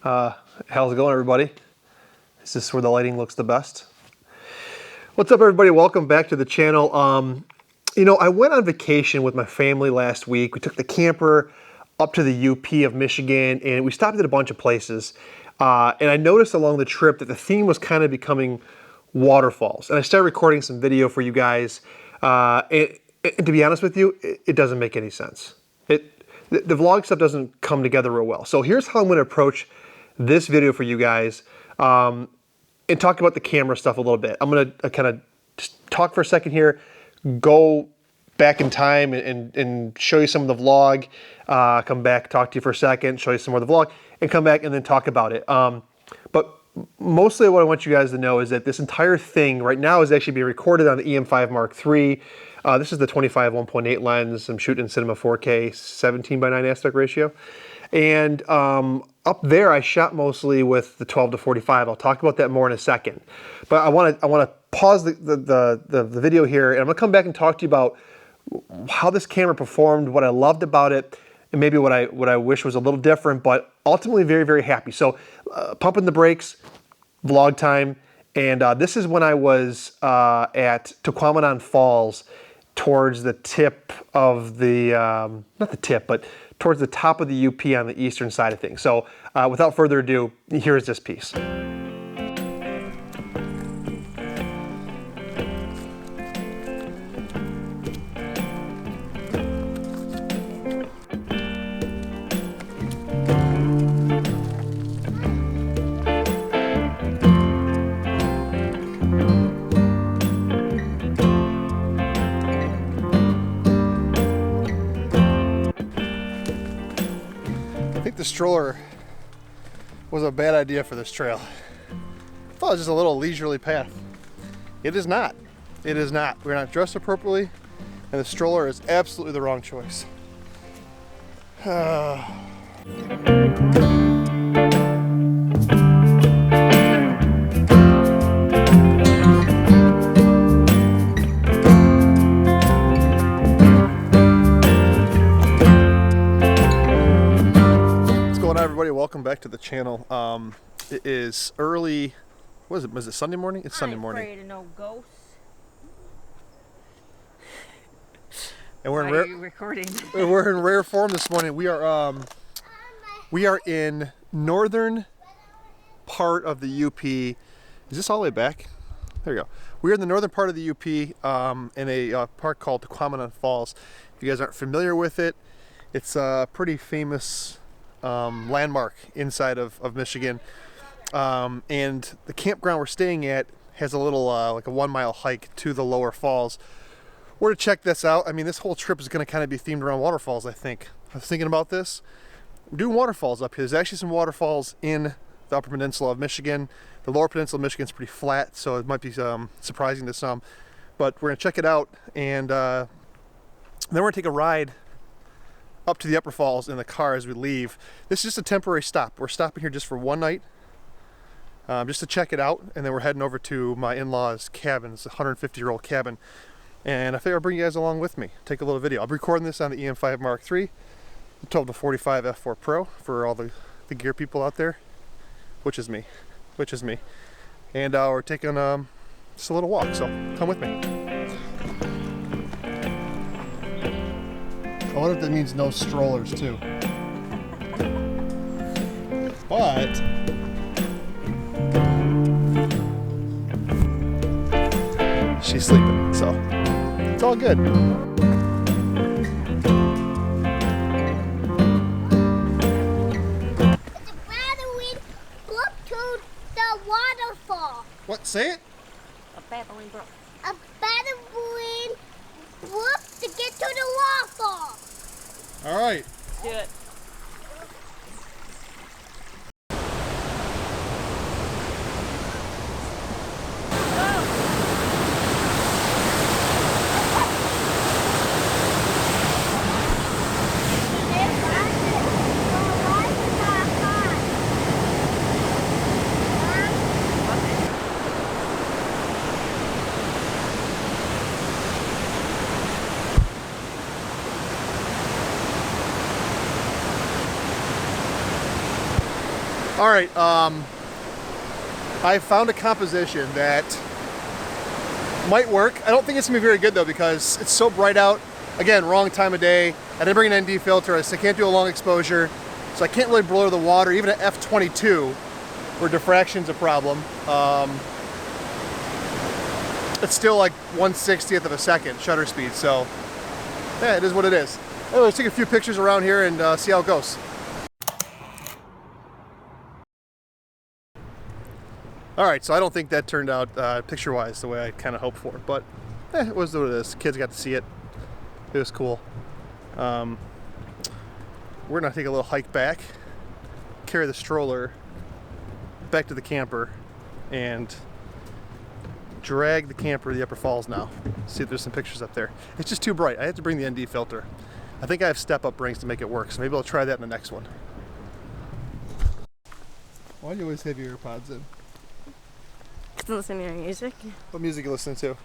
How's it going, everybody? Is this where the lighting looks the best? What's up, everybody? Welcome back to the channel. I went on vacation with my family last week. We took the camper up to the UP of Michigan, and we stopped at a bunch of places. And I noticed along the trip that the theme was kind of becoming waterfalls. And I started recording some video for you guys. And to be honest with you, it doesn't make any sense. The vlog stuff doesn't come together real well. So here's how I'm going to approach this video for you guys and talk about the camera stuff a little bit. I'm going to kind of just talk for a second here, go back in time and show you some of the vlog, come back, talk to you for a second, show you some more of the vlog, and come back and then talk about it. But mostly what I want you guys to know is that this entire thing right now is actually being recorded on the EM5 Mark III. This is the 25 1.8 lens. I'm shooting in cinema 4K, 17:9 aspect ratio. And up there, I shot mostly with the 12 to 45. I'll talk about that more in a second. But I want to pause the video here, and I'm gonna come back and talk to you about how this camera performed, what I loved about it, and maybe what I wish was a little different. But ultimately, very, very happy. So, pumping the brakes, vlog time, and this is when I was at Waterfalls Falls, towards the tip of the, not the tip, but towards the top of the UP on the eastern side of things. So without further ado, here's this piece. I think the stroller was a bad idea for this trail. I thought it was just a little leisurely path. It is not. It is not. We're not dressed appropriately, and the stroller is absolutely the wrong choice. Everybody, welcome back to the channel. It is early. What is it? Was it Sunday morning? It's Sunday morning. Afraid of no ghosts. And we're We're in rare form this morning. We are in northern part of the UP. Is this all the way back? There you go. We're in the northern part of the UP in a park called Waterfalls. If you guys aren't familiar with it, it's a pretty famous landmark inside of Michigan, and the campground we're staying at has a little like a 1 mile hike to the lower falls. We're to check this out. I mean, this whole trip is going to kind of be themed around waterfalls. I think I was thinking about this. We're doing waterfalls up here. There's actually some waterfalls in the upper peninsula of Michigan. The lower peninsula of Michigan is pretty flat, so it might be surprising to some, but we're going to check it out, and then we're going to take a ride up to the upper falls in the car as we leave. This is just a temporary stop. We're stopping here just for one night, just to check it out, and then we're heading over to my in-laws' cabin. It's a 150-year-old cabin, and I figure I'll bring you guys along with me, take a little video. I'll be recording this on the EM5 Mark III, the 12 to 45 f4 Pro for all the gear people out there, which is me, and we're taking just a little walk, so come with me. I wonder if that means no strollers too. But she's sleeping, so it's all good. It's a battering brook to the waterfall. What? Say it? a babbling brook. A battering brook to get to the waterfall. All right. Do it. All right, I found a composition that might work. I don't think it's gonna be very good though because it's so bright out. Again, wrong time of day. I didn't bring an ND filter, so I can't do a long exposure. So I can't really blur the water, even at f22, where diffraction's a problem. It's still like 1/60th of a second shutter speed, so yeah, it is what it is. Anyway, let's take a few pictures around here and see how it goes. All right, so I don't think that turned out picture-wise the way I kind of hoped for, but it was what it is. Kids got to see it. It was cool. We're gonna take a little hike back, carry the stroller back to the camper, and drag the camper to the upper falls now. See if there's some pictures up there. It's just too bright. I have to bring the ND filter. I think I have step-up rings to make it work, so maybe I'll try that in the next one. Why do you always have your AirPods in? To listen to your music. What music you listening to?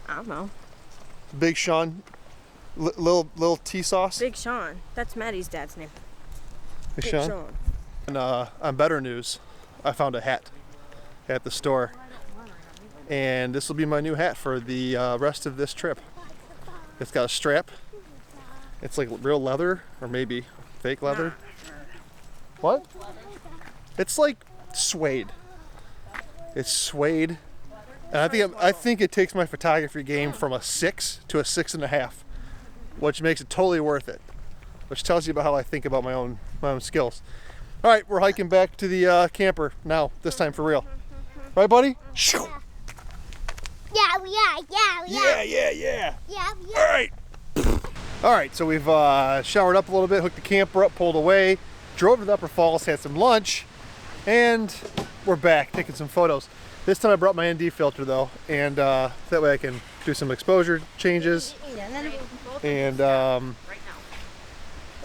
I don't know. Big Sean, Lil T Sauce. Big Sean. That's Maddie's dad's name. Big Sean. And on better news, I found a hat at the store, and this will be my new hat for the rest of this trip. It's got a strap. It's like real leather, or maybe fake leather. What? It's like suede. It's suede, and I think it takes my photography game from a 6 to a 6.5, which makes it totally worth it. Which tells you about how I think about my own skills. All right, we're hiking back to the camper now. This time for real, right, buddy? Yeah. All right. So we've showered up a little bit, hooked the camper up, pulled away, drove to the Upper Falls, had some lunch, and we're back taking some photos. This time I brought my ND filter though, and that way I can do some exposure changes. And I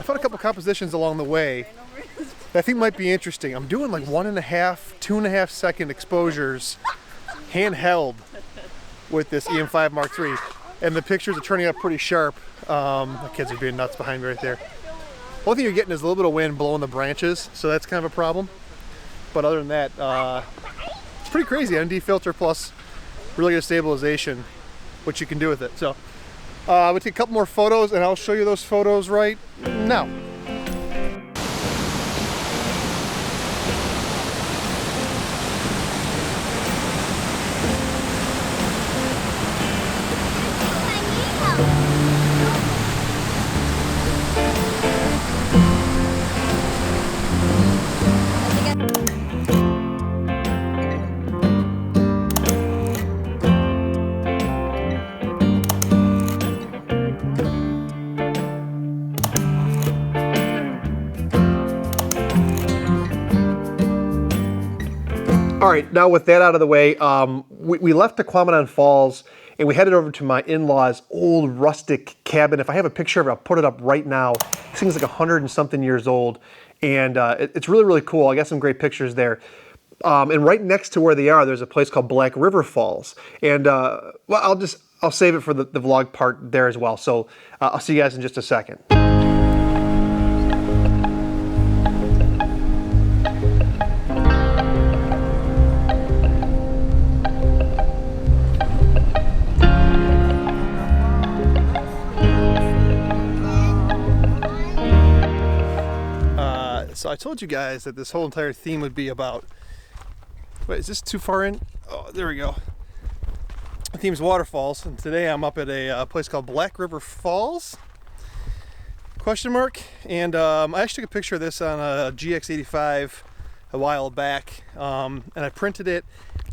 found a couple compositions along the way that I think might be interesting. I'm doing like 1.5, 2.5 second exposures handheld with this EM5 Mark III, and the pictures are turning out pretty sharp. My kids are being nuts behind me right there. One thing you're getting is a little bit of wind blowing the branches, so that's kind of a problem. But other than that, it's pretty crazy. ND filter plus really good stabilization, what you can do with it. So we'll take a couple more photos, and I'll show you those photos right now. All right, now with that out of the way, we left the Quamanon Falls and we headed over to my in-laws' old rustic cabin. If I have a picture of it, I'll put it up right now. This thing's like 100 and something years old, and it's really, really cool. I got some great pictures there. And right next to where they are, there's a place called Black River Falls. And well, I'll save it for the vlog part there as well. So I'll see you guys in just a second. So I told you guys that this whole entire theme would be about, wait, is this too far in? Oh, there we go. The theme's waterfalls, and today I'm up at a place called Black River Falls, question mark. And I actually took a picture of this on a GX85 a while back, and I printed it,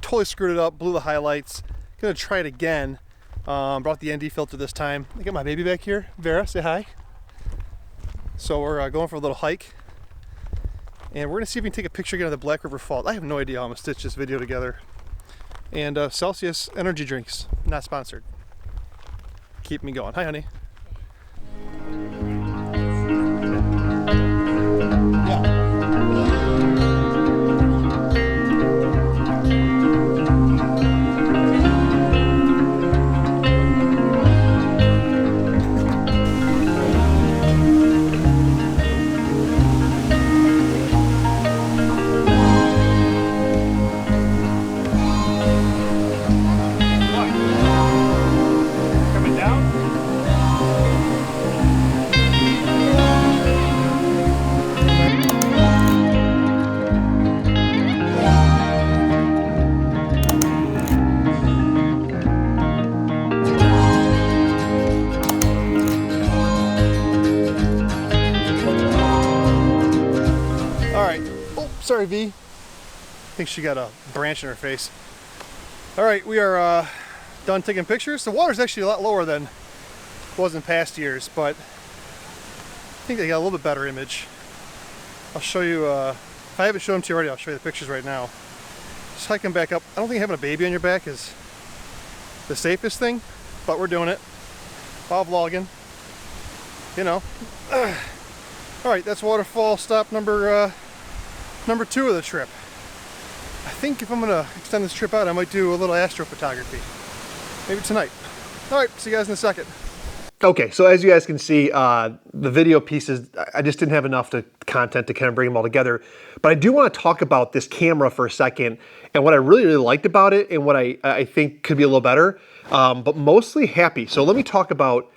totally screwed it up, blew the highlights. Gonna try it again. Brought the ND filter this time. I got my baby back here. Vera, say hi. So we're going for a little hike. And we're gonna see if we can take a picture again of the Black River Falls. I have no idea how I'm gonna stitch this video together. And Celsius energy drinks, not sponsored. Keep me going. Hi, honey. Yeah. me. I think she got a branch in her face. All right, we are done taking pictures. The water's actually a lot lower than it was in past years, but I think they got a little bit better image. I'll show you, if I haven't shown them to you already, I'll show you the pictures right now. Just hiking back up. I don't think having a baby on your back is the safest thing, but we're doing it while vlogging, you know. All right, that's waterfall stop number 2 of the trip. I think if I'm gonna extend this trip out, I might do a little astrophotography. Maybe tonight. All right, see you guys in a second. Okay, so as you guys can see, the video pieces, I just didn't have enough content to kind of bring them all together. But I do want to talk about this camera for a second and what I really, really liked about it and what I think could be a little better, but mostly happy. So let me talk about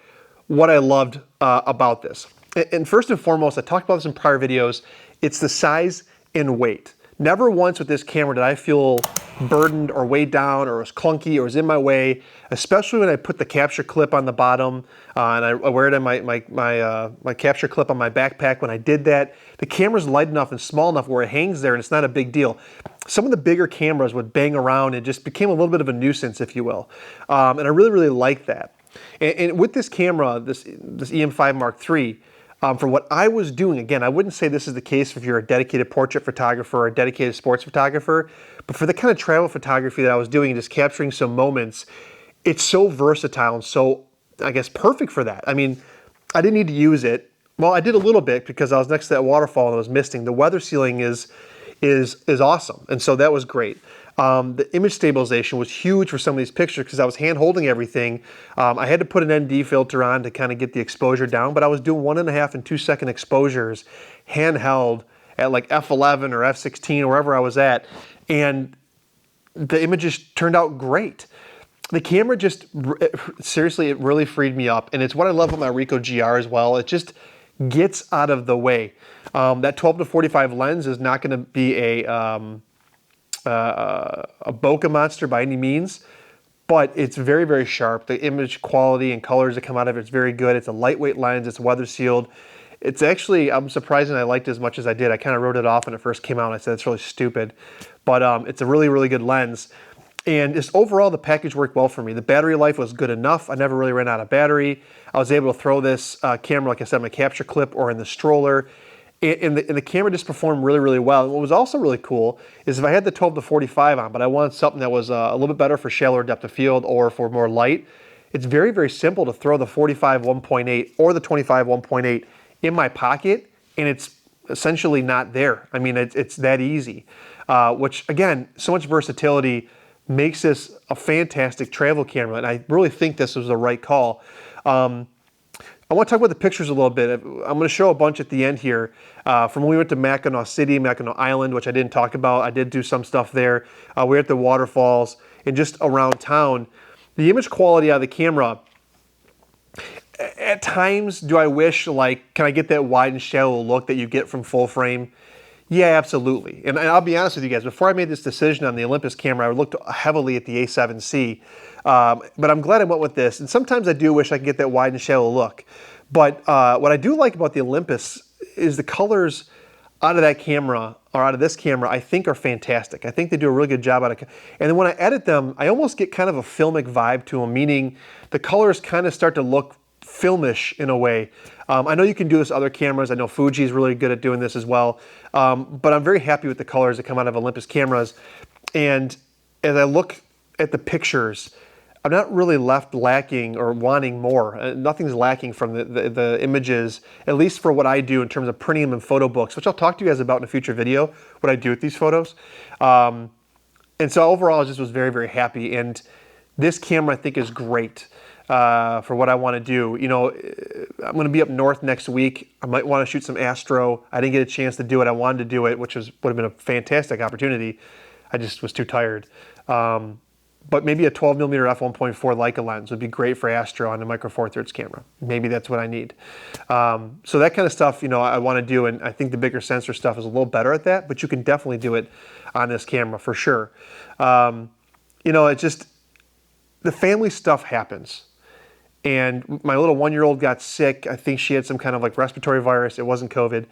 what I loved about this. And first and foremost, I talked about this in prior videos, it's the size and weight. Never once with this camera did I feel burdened or weighed down or was clunky or was in my way, especially when I put the capture clip on the bottom and I wear it in my capture clip on my backpack. When I did that, the camera's light enough and small enough where it hangs there and it's not a big deal. Some of the bigger cameras would bang around and just became a little bit of a nuisance, if you will. And I really, really like that. And with this camera, this EM5 Mark III, for what I was doing, again, I wouldn't say this is the case if you're a dedicated portrait photographer or a dedicated sports photographer, but for the kind of travel photography that I was doing, just capturing some moments, it's so versatile and so, I guess, perfect for that. I mean, I didn't need to use it. Well, I did a little bit because I was next to that waterfall and it was misting. The weather sealing is awesome, and so that was great. The image stabilization was huge for some of these pictures because I was hand holding everything. I had to put an ND filter on to kind of get the exposure down, but I was doing 1.5 and 2 second exposures handheld at like f11 or f16 or wherever I was at, and the images turned out great. The camera just, seriously, it really freed me up, and it's what I love with my Ricoh GR as well. It just gets out of the way. That 12-45 lens is not going to be a bokeh monster by any means, but it's very, very sharp. The image quality and colors that come out of it is very good. It's a lightweight lens. It's weather sealed. It's actually, I'm surprised I liked it as much as I did. I kind of wrote it off when it first came out. I said it's really stupid, but it's a really, really good lens. And just overall, the package worked well for me. The battery life was good enough. I never really ran out of battery. I was able to throw this camera, like I said, in my capture clip or in the stroller. And the camera just performed really, really well. And what was also really cool is if I had the 12-45 on, but I wanted something that was a little bit better for shallower depth of field or for more light, it's very, very simple to throw the 45 1.8 or the 25 1.8 in my pocket, and it's essentially not there. I mean, it's that easy, which again, so much versatility makes this a fantastic travel camera, and I really think this was the right call. I want to talk about the pictures a little bit. I'm going to show a bunch at the end here from when we went to Mackinac City, Mackinac Island, which I didn't talk about. I did do some stuff there. We were at the waterfalls and just around town. The image quality out of the camera, at times, do I wish, like, can I get that wide and shallow look that you get from full frame? Yeah, absolutely. And I'll be honest with you guys, before I made this decision on the Olympus camera, I looked heavily at the A7C. But I'm glad I went with this. And sometimes I do wish I could get that wide and shallow look. But what I do like about the Olympus is the colors out of that camera, or out of this camera, I think are fantastic. I think they do a really good job out of it. And then when I edit them, I almost get kind of a filmic vibe to them, meaning the colors kind of start to look filmish in a way. I know you can do this with other cameras. I know Fuji is really good at doing this as well. But I'm very happy with the colors that come out of Olympus cameras. And as I look at the pictures, I'm not really left lacking or wanting more. Nothing's lacking from the images, at least for what I do in terms of printing them in photo books, which I'll talk to you guys about in a future video, what I do with these photos. And so overall, I just was very, very happy. And this camera, I think, is great for what I want to do. You know, I'm going to be up north next week. I might want to shoot some astro. I didn't get a chance to do it. I wanted to do it, which would have been a fantastic opportunity. I just was too tired. But maybe a 12mm f1.4 Leica lens would be great for astro on a micro four thirds camera. Maybe that's what I need. So that kind of stuff, you know, I want to do, and I think the bigger sensor stuff is a little better at that, but you can definitely do it on this camera for sure. You know, it's just, the family stuff happens. And my little 1-year-old got sick. I think she had some kind of like respiratory virus. It wasn't COVID.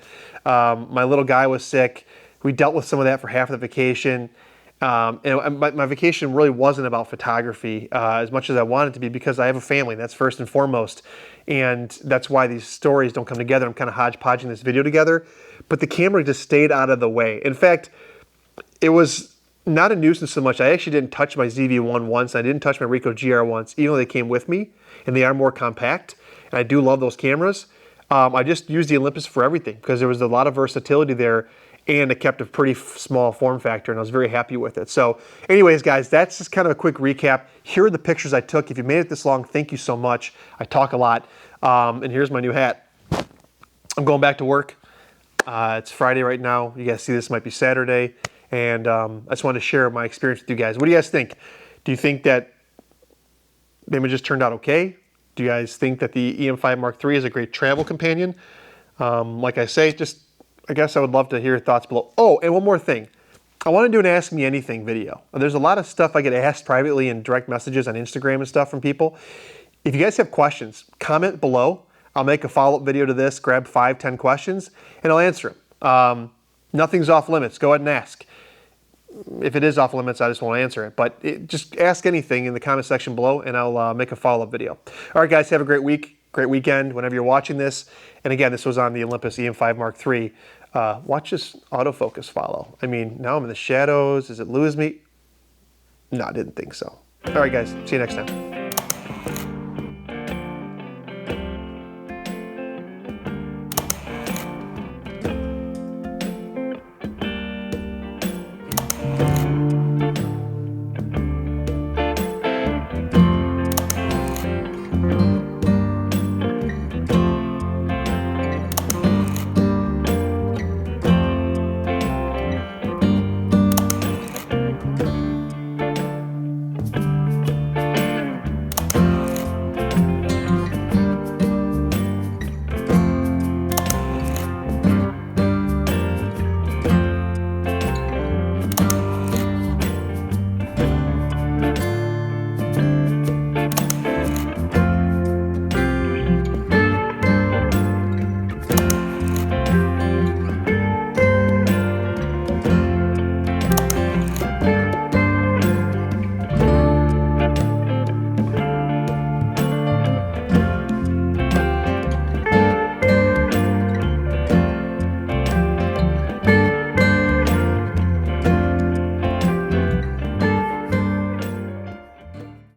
My little guy was sick. We dealt with some of that for half of the vacation. And my vacation really wasn't about photography as much as I wanted it to be, because I have a family. That's first and foremost. And that's why these stories don't come together. I'm kind of hodgepodging this video together. But the camera just stayed out of the way. In fact, it was not a nuisance so much. I actually didn't touch my ZV-1 once. I didn't touch my Ricoh GR once, even though they came with me and they are more compact. And I do love those cameras. I just used the Olympus for everything because there was a lot of versatility there, and it kept a pretty small form factor, and I was very happy with it. So anyways, guys, that's just kind of a quick recap. Here are the pictures I took. If you made it this long, thank you so much. I talk a lot. And here's my new hat. I'm going back to work. It's Friday right now. You guys see this might be Saturday. And I just wanted to share my experience with you guys. What do you guys think? Do you think that the images turned out okay? Do you guys think that the EM5 Mark III is a great travel companion? Like I say, I guess I would love to hear your thoughts below. Oh, and one more thing. I want to do an Ask Me Anything video. There's a lot of stuff I get asked privately in direct messages on Instagram and stuff from people. If you guys have questions, comment below. I'll make a follow-up video to this, grab 5-10 questions, and I'll answer them. Nothing's off limits. Go ahead and ask. If it is off limits, I just won't answer it. But just ask anything in the comment section below, and I'll make a follow-up video. All right, guys, have a great week, great weekend whenever you're watching this. And again, this was on the Olympus EM5 Mark III. Watch this autofocus follow. I mean, now I'm in the shadows. Does it lose me? No, I didn't think so. All right, guys, see you next time.